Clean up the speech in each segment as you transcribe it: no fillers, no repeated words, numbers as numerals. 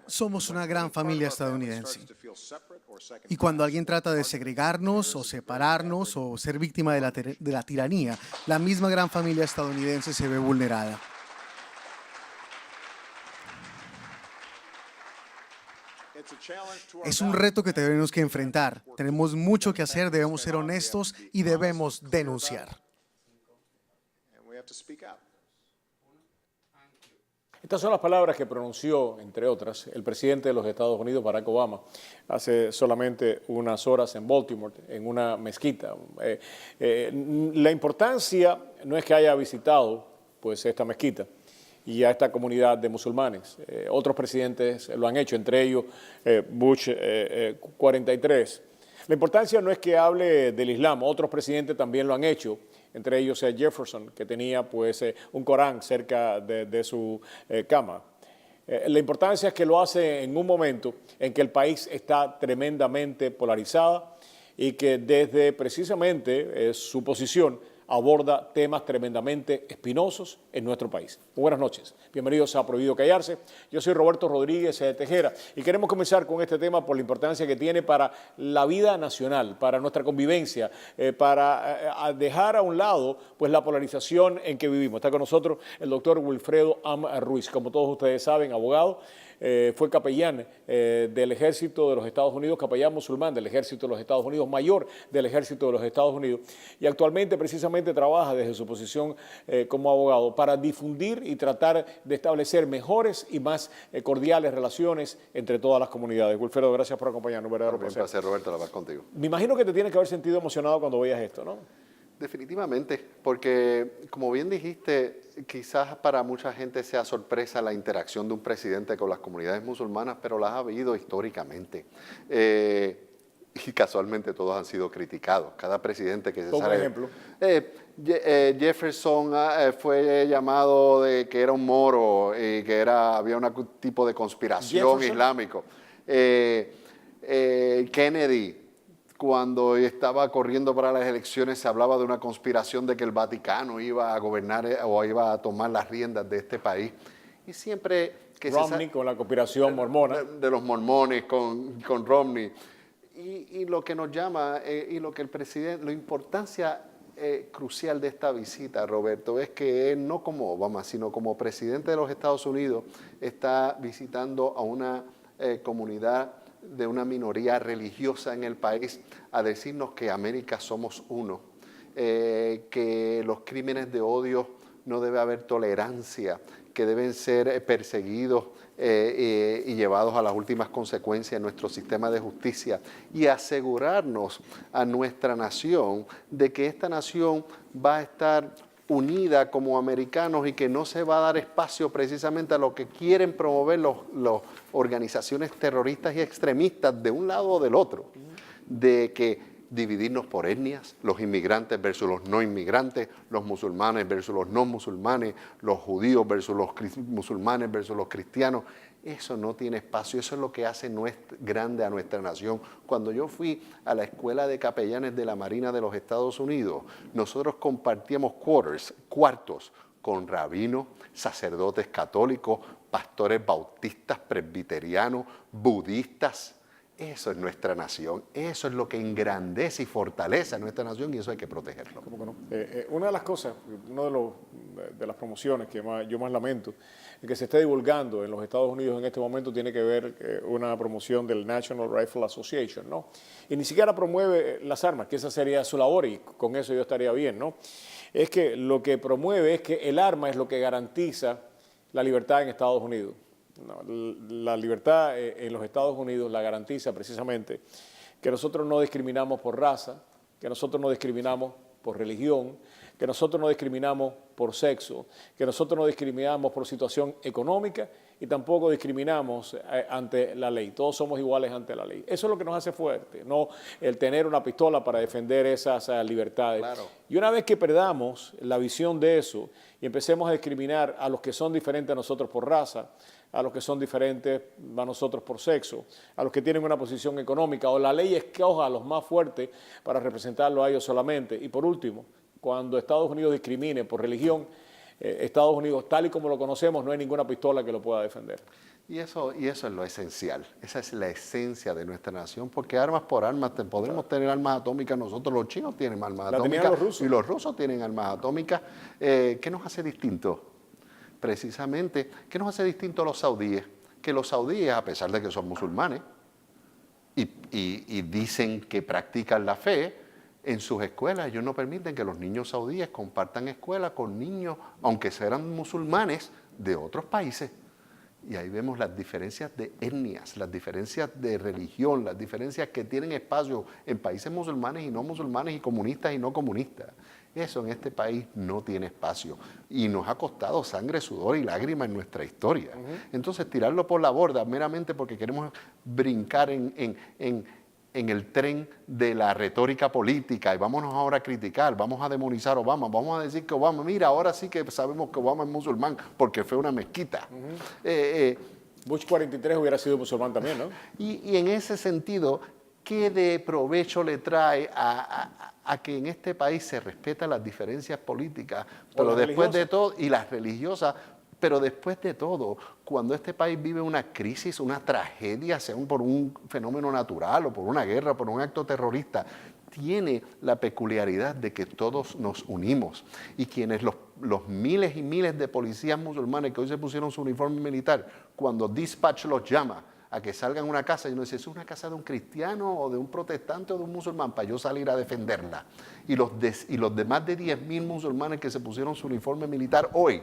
Somos una gran familia estadounidense. Y cuando alguien trata de segregarnos o separarnos o ser víctima de la tiranía, la misma gran familia estadounidense se ve vulnerada. Es un reto que tenemos que enfrentar. Tenemos mucho que hacer, debemos ser honestos y debemos denunciar. Estas son las palabras que pronunció, entre otras, el presidente de los Estados Unidos, Barack Obama, hace solamente unas horas en Baltimore, en una mezquita. La importancia no es que haya visitado pues, esta mezquita y a esta comunidad de musulmanes. Otros presidentes lo han hecho, entre ellos Bush 43. La importancia no es que hable del Islam, otros presidentes también lo han hecho, entre ellos Jefferson, que tenía pues, un Corán cerca de su cama. La importancia es que lo hace en un momento en que el país está tremendamente polarizado y que desde precisamente su posición aborda temas tremendamente espinosos en nuestro país. Muy buenas noches, bienvenidos a Prohibido Callarse. Yo soy Roberto Rodríguez Tejera y queremos comenzar con este tema por la importancia que tiene para la vida nacional, para nuestra convivencia, para dejar a un lado pues, la polarización en que vivimos. Está con nosotros el doctor Wilfredo Am Ruiz, como todos ustedes saben, abogado. Fue capellán del Ejército de los Estados Unidos, capellán musulmán del Ejército de los Estados Unidos, mayor del Ejército de los Estados Unidos, y actualmente precisamente trabaja desde su posición como abogado para difundir y tratar de establecer mejores y más cordiales relaciones entre todas las comunidades. Wilfredo, gracias por acompañarnos. Un verdadero placer, Roberto, la paz contigo. Me imagino que te tienes que haber sentido emocionado cuando veías esto, ¿no? Definitivamente, porque como bien dijiste, quizás para mucha gente sea sorpresa la interacción de un presidente con las comunidades musulmanas, pero las ha habido históricamente. Y casualmente todos han sido criticados. Cada presidente que se sale... Por ejemplo. Jefferson fue llamado de que era un moro y que había un tipo de conspiración islámico. Kennedy, cuando estaba corriendo para las elecciones, se hablaba de una conspiración de que el Vaticano iba a gobernar o iba a tomar las riendas de este país. Y siempre que Romney con la conspiración mormona. De los mormones con Romney. Y lo que nos llama, y lo que el presidente, la importancia crucial de esta visita, Roberto, es que él no como Obama, sino como presidente de los Estados Unidos, está visitando a una comunidad de una minoría religiosa en el país a decirnos que América somos uno, que los crímenes de odio no debe haber tolerancia, que deben ser perseguidos y llevados a las últimas consecuencias en nuestro sistema de justicia y asegurarnos a nuestra nación de que esta nación va a estar unida como americanos y que no se va a dar espacio precisamente a lo que quieren promover las organizaciones terroristas y extremistas de un lado o del otro, de que dividirnos por etnias, los inmigrantes versus los no inmigrantes, los musulmanes versus los no musulmanes, los judíos versus los musulmanes versus los cristianos. Eso no tiene espacio, eso es lo que hace grande a nuestra nación. Cuando yo fui a la Escuela de Capellanes de la Marina de los Estados Unidos, nosotros compartíamos cuartos con rabinos, sacerdotes católicos, pastores bautistas, presbiterianos, budistas. Eso es nuestra nación, eso es lo que engrandece y fortalece a nuestra nación y eso hay que protegerlo. ¿Cómo que no? Una de las cosas, una de las promociones que yo más lamento, que se esté divulgando en los Estados Unidos en este momento tiene que ver una promoción del National Rifle Association, ¿no? Y ni siquiera promueve las armas, que esa sería su labor y con eso yo estaría bien, ¿no? Es que lo que promueve es que el arma es lo que garantiza la libertad en Estados Unidos. No, la libertad en los Estados Unidos la garantiza precisamente que nosotros no discriminamos por raza, que nosotros no discriminamos por religión, que nosotros no discriminamos por sexo, que nosotros no discriminamos por situación económica y tampoco discriminamos ante la ley. Todos somos iguales ante la ley. Eso es lo que nos hace fuertes, no el tener una pistola para defender esas libertades. Claro. Y una vez que perdamos la visión de eso y empecemos a discriminar a los que son diferentes a nosotros por raza, a los que son diferentes a nosotros por sexo, a los que tienen una posición económica, o la ley escoja a los más fuertes para representarlo a ellos solamente. Y por último, cuando Estados Unidos discrimine por religión, Estados Unidos, tal y como lo conocemos, no hay ninguna pistola que lo pueda defender. Y eso es lo esencial, esa es la esencia de nuestra nación, porque armas por armas, podremos tener armas atómicas, nosotros los chinos tienen armas atómicas y los rusos tienen armas atómicas. ¿Qué nos hace distintos? Precisamente, ¿qué nos hace distintos a los saudíes? Que los saudíes, a pesar de que son musulmanes y dicen que practican la fe, en sus escuelas ellos no permiten que los niños saudíes compartan escuela con niños, aunque sean musulmanes, de otros países. Y ahí vemos las diferencias de etnias, las diferencias de religión, las diferencias que tienen espacio en países musulmanes y comunistas y no comunistas. Eso en este país no tiene espacio y nos ha costado sangre, sudor y lágrimas en nuestra historia. Entonces tirarlo por la borda meramente porque queremos brincar en el tren de la retórica política y vámonos ahora a criticar, vamos a demonizar a Obama, vamos a decir que Obama, mira, ahora sí que sabemos que Obama es musulmán porque fue una mezquita. Bush 43 hubiera sido musulmán también, ¿no? Y en ese sentido, ¿qué de provecho le trae a que en este país se respetan las diferencias políticas, pero después de todo, y las religiosas, pero después de todo, cuando este país vive una crisis, una tragedia, sea por un fenómeno natural o por una guerra, por un acto terrorista, tiene la peculiaridad de que todos nos unimos y quienes los miles y miles de policías musulmanes que hoy se pusieron su uniforme militar, cuando Dispatch los llama a que salgan a una casa, y uno dice, ¿es una casa de un cristiano o de un protestante o de un musulmán? Para yo salir a defenderla. Y los demás de 10.000 musulmanes que se pusieron su uniforme militar hoy,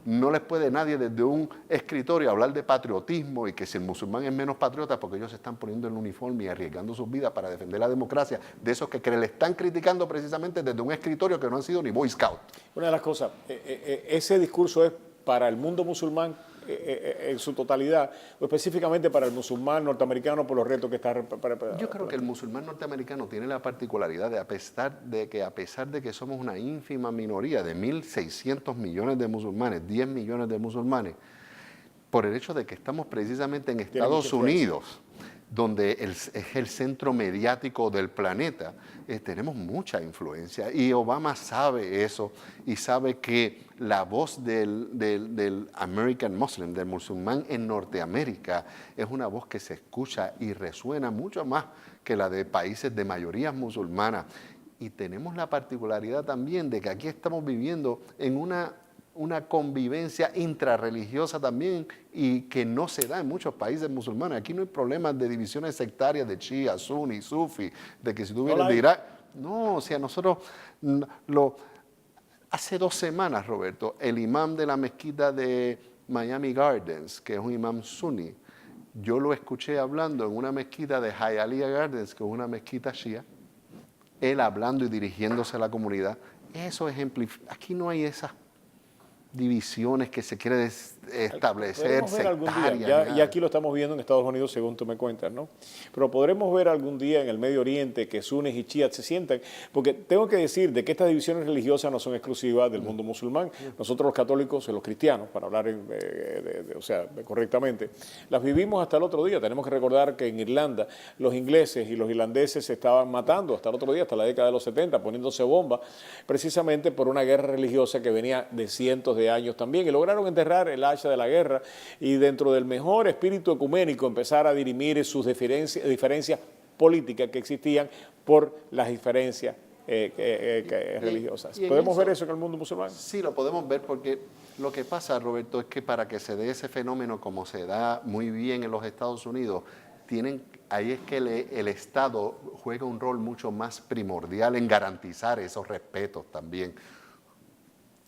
no les puede nadie desde un escritorio hablar de patriotismo y que si el musulmán es menos patriota porque ellos se están poniendo el uniforme y arriesgando sus vidas para defender la democracia, de esos que le están criticando precisamente desde un escritorio que no han sido ni Boy Scout. Una de las cosas, ese discurso es para el mundo musulmán en su totalidad, o específicamente para el musulmán norteamericano por los retos que está... Yo creo que el musulmán norteamericano tiene la particularidad de, a pesar de que somos una ínfima minoría de 1.600 millones de musulmanes, 10 millones de musulmanes, por el hecho de que estamos precisamente en Estados Unidos, donde es el centro mediático del planeta, tenemos mucha influencia y Obama sabe eso y sabe que la voz del American Muslim, del musulmán en Norteamérica, es una voz que se escucha y resuena mucho más que la de países de mayorías musulmanas. Y tenemos la particularidad también de que aquí estamos viviendo en una convivencia intrarreligiosa también y que no se da en muchos países musulmanes. Aquí no hay problemas de divisiones sectarias de Shia, Sunni, Sufi, de que si tú vienes de Irak... No, o sea, nosotros... Hace 2 semanas, Roberto, el imam de la mezquita de Miami Gardens, que es un imam sunni, yo lo escuché hablando en una mezquita de Hialeah Gardens, que es una mezquita shia, él hablando y dirigiéndose a la comunidad. Eso ejemplifica... Aquí no hay esas divisiones que se quiere establecer, sectarias. Ya aquí lo estamos viendo en Estados Unidos, según tú me cuentas, ¿no? Pero podremos ver algún día en el Medio Oriente que sunis y chiíes se sientan, porque tengo que decir de que estas divisiones religiosas no son exclusivas del mundo musulmán. Nosotros los católicos, los cristianos, para hablar correctamente, las vivimos hasta el otro día. Tenemos que recordar que en Irlanda los ingleses y los irlandeses se estaban matando hasta el otro día, hasta la década de los 70, poniéndose bombas, precisamente por una guerra religiosa que venía de cientos de años también, y lograron enterrar el hacha de la guerra y dentro del mejor espíritu ecuménico empezar a dirimir sus diferencias políticas que existían por las diferencias religiosas. ¿Podemos ver eso en el mundo musulmán? Sí, lo podemos ver porque lo que pasa, Roberto, es que para que se dé ese fenómeno como se da muy bien en los Estados Unidos, ahí es que el Estado juega un rol mucho más primordial en garantizar esos respetos también.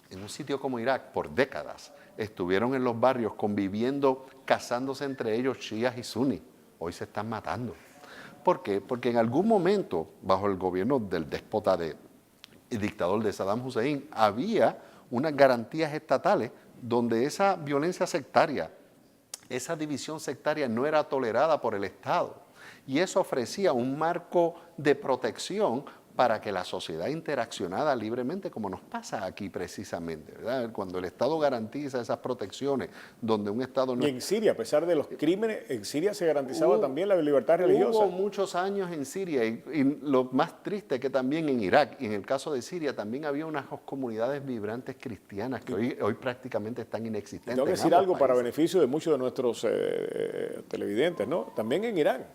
En un sitio como Irak, por décadas, estuvieron en los barrios conviviendo, casándose entre ellos chiíes y suníes. Hoy se están matando. ¿Por qué? Porque en algún momento, bajo el gobierno del déspota y dictador de Saddam Hussein, había unas garantías estatales donde esa violencia sectaria, esa división sectaria no era tolerada por el Estado. Y eso ofrecía un marco de protección para que la sociedad interaccionara libremente, como nos pasa aquí precisamente, ¿verdad? Cuando el Estado garantiza esas protecciones, donde un Estado no... Y en Siria, a pesar de los crímenes, en Siria se garantizaba también la libertad religiosa. Hubo muchos años en Siria y lo más triste es que también en Irak, y en el caso de Siria, también había unas comunidades vibrantes cristianas que hoy prácticamente están inexistentes. Tengo que decir algo para beneficio de muchos de nuestros televidentes, ¿no? También en Irán.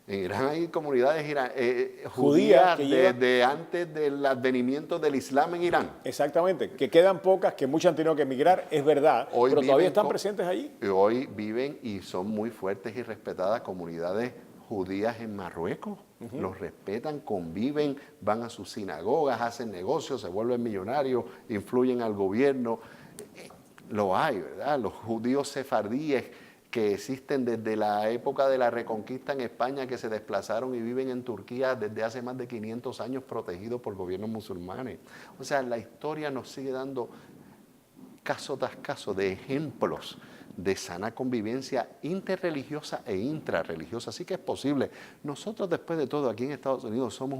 En Irán hay comunidades Judías judías que llevan... desde antes del advenimiento del Islam en Irán. Exactamente, que quedan pocas, que muchas han tenido que emigrar, es verdad, Hoy pero todavía están con- presentes allí. Hoy viven y son muy fuertes y respetadas comunidades judías en Marruecos. Los respetan, conviven, van a sus sinagogas, hacen negocios, se vuelven millonarios, influyen al gobierno. Lo hay, ¿verdad? Los judíos sefardíes que existen desde la época de la Reconquista en España, que se desplazaron y viven en Turquía desde hace más de 500 años protegidos por gobiernos musulmanes. O sea, la historia nos sigue dando caso tras caso de ejemplos de sana convivencia interreligiosa e intrarreligiosa. Así que es posible. Nosotros, después de todo, aquí en Estados Unidos somos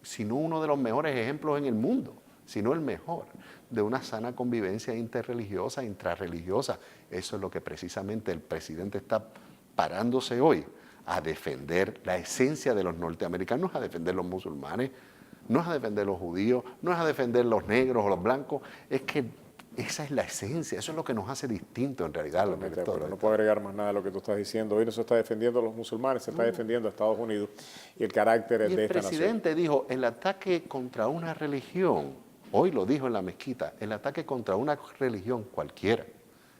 si no uno de los mejores ejemplos en el mundo, sino el mejor, de una sana convivencia interreligiosa, intrarreligiosa. Eso es lo que precisamente el presidente está parándose hoy a defender la esencia de los norteamericanos, a defender los musulmanes, no es a defender los judíos, no es a defender los negros o los blancos, es que esa es la esencia, eso es lo que nos hace distintos en realidad. Pero no puedo agregar más nada a lo que tú estás diciendo. Hoy no se está defendiendo a los musulmanes, se está defendiendo a Estados Unidos y el carácter de esta nación. El presidente dijo, el ataque contra una religión, hoy lo dijo en la mezquita, el ataque contra una religión cualquiera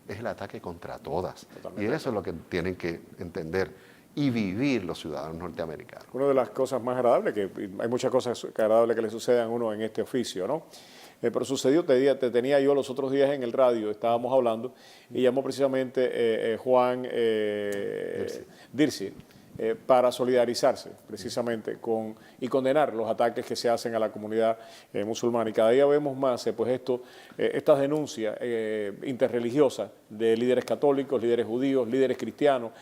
es el ataque contra todas. Totalmente. Y eso es lo que tienen que entender y vivir los ciudadanos norteamericanos. Una de las cosas más agradables, que hay muchas cosas agradables que le suceden a uno en este oficio, ¿no? Pero sucedió, te tenía yo los otros días en el radio, estábamos hablando, y llamó precisamente Juan Dirsi para solidarizarse precisamente con y condenar los ataques que se hacen a la comunidad musulmana. Y cada día vemos más pues estas denuncias interreligiosas de líderes católicos, líderes judíos, líderes cristianos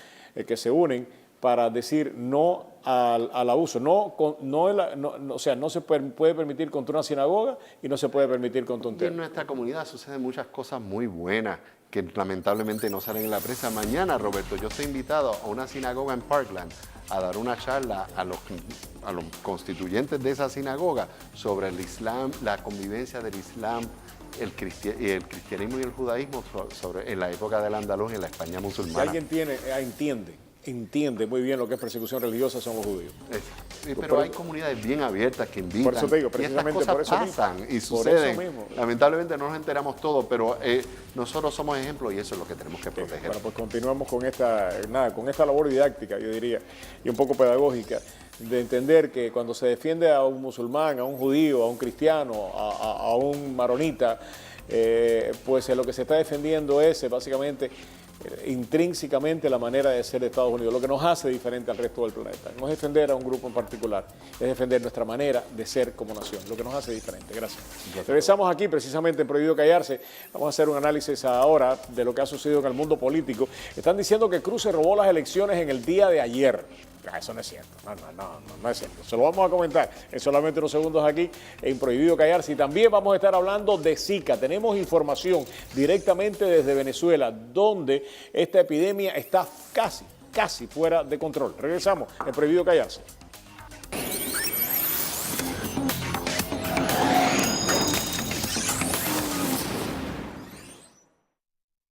que se unen para decir no al abuso. O sea, no se puede permitir contra una sinagoga y no se puede permitir contra un Y en templo. nuestra comunidad suceden muchas cosas muy buenas que lamentablemente no salen en la prensa. Mañana, Roberto, yo estoy invitado a una sinagoga en Parkland a dar una charla a los constituyentes de esa sinagoga sobre el Islam, la convivencia del Islam, el cristianismo y el judaísmo en la época del Andaluz, en la España Si musulmana. alguien entiende muy bien lo que es persecución religiosa, son los judíos. Pero hay comunidades bien abiertas que invitan. Por eso te digo, y estas precisamente cosas por eso mismo. pasan y Por suceden. eso mismo. Lamentablemente no nos enteramos todo, pero nosotros somos ejemplos y eso es lo que tenemos que proteger. Bueno, pues continuamos con con esta labor didáctica, yo diría, y un poco pedagógica, de entender que cuando se defiende a un musulmán, a un judío, a un cristiano, a un maronita, pues lo que se está defendiendo es básicamente intrínsecamente la manera de ser de Estados Unidos, lo que nos hace diferente al resto del planeta. No es defender a un grupo en particular, es defender nuestra manera de ser como nación, lo que nos hace diferente. Gracias. Regresamos aquí precisamente en Prohibido Callarse. Vamos a hacer un análisis ahora de lo que ha sucedido en el mundo político. Están diciendo que Cruz se robó las elecciones en el día de ayer. Eso no es cierto, no es cierto. Se lo vamos a comentar en solamente unos segundos aquí en Prohibido Callarse. Y también vamos a estar hablando de Zika. Tenemos información directamente desde Venezuela, donde esta epidemia está casi fuera de control. Regresamos en Prohibido Callarse.